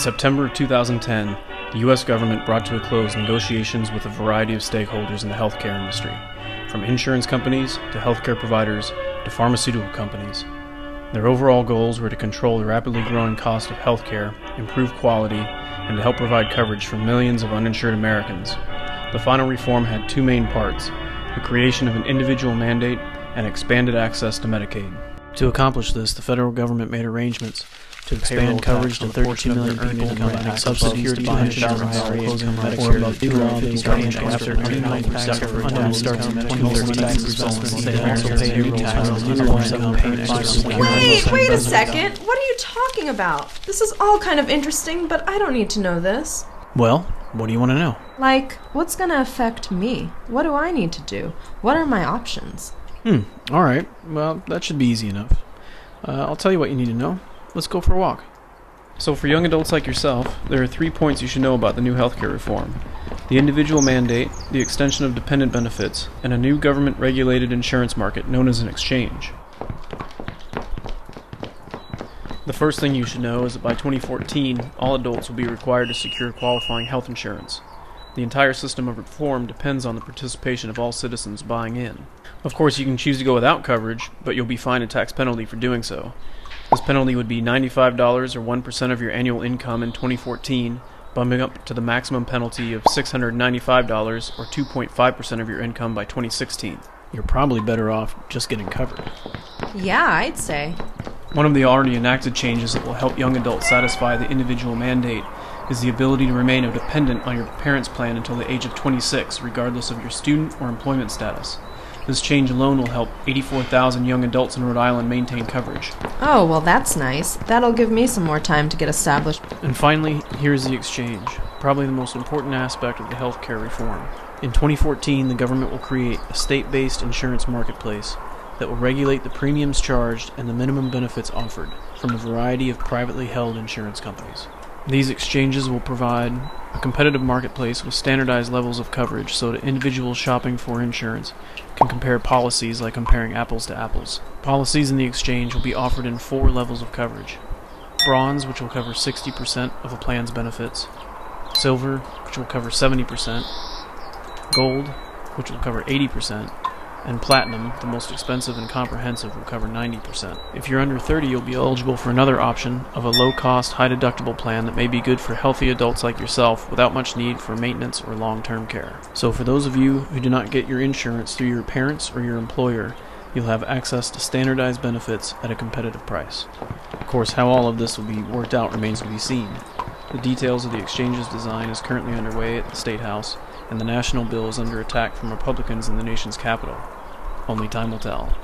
September of 2010, the U.S. government brought to a close negotiations with a variety of stakeholders in the healthcare industry, from insurance companies to healthcare providers to pharmaceutical companies. Their overall goals were to control the rapidly growing cost of healthcare, improve quality, and to help provide coverage for millions of uninsured Americans. The final reform had two main parts: the creation of an individual mandate and expanded access to Medicaid. To accomplish this, the federal government made arrangements to expand coverage to 32 million people, providing subsidies to buy insurance, closing Medicare above $250 after 39% for unemployment starts in 2013. They also pay payroll taxes on low-income paying. Wait a second. What are you talking about? This is all kind of interesting, but I don't need to know this. Well, what do you want to know? Like, what's going to affect me? What do I need to do? What are my options? Alright. Well, that should be easy enough. I'll tell you what you need to know. Let's go for a walk. So for young adults like yourself, there are 3 points you should know about the new healthcare reform: the individual mandate, the extension of dependent benefits, and a new government-regulated insurance market known as an exchange. The first thing you should know is that by 2014, all adults will be required to secure qualifying health insurance. The entire system of reform depends on the participation of all citizens buying in. Of course, you can choose to go without coverage, but you'll be fined a tax penalty for doing so. This penalty would be $95 or 1% of your annual income in 2014, bumping up to the maximum penalty of $695 or 2.5% of your income by 2016. You're probably better off just getting covered. Yeah, I'd say. One of the already enacted changes that will help young adults satisfy the individual mandate is the ability to remain a dependent on your parents' plan until the age of 26, regardless of your student or employment status. This change alone will help 84,000 young adults in Rhode Island maintain coverage. Oh, well, that's nice. That'll give me some more time to get established. And finally, here's the exchange, probably the most important aspect of the healthcare reform. In 2014, the government will create a state-based insurance marketplace that will regulate the premiums charged and the minimum benefits offered from a variety of privately held insurance companies. These exchanges will provide a competitive marketplace with standardized levels of coverage so that individuals shopping for insurance can compare policies like comparing apples to apples. Policies in the exchange will be offered in 4 levels of coverage: Bronze, which will cover 60% of a plan's benefits; Silver, which will cover 70%; Gold, which will cover 80%; and Platinum, the most expensive and comprehensive, will cover 90%. If you're under 30, you'll be eligible for another option of a low-cost, high-deductible plan that may be good for healthy adults like yourself without much need for maintenance or long-term care. So for those of you who do not get your insurance through your parents or your employer, you'll have access to standardized benefits at a competitive price. Of course, how all of this will be worked out remains to be seen. The details of the exchange's design is currently underway at the State House, and the national bill is under attack from Republicans in the nation's capital. Only time will tell.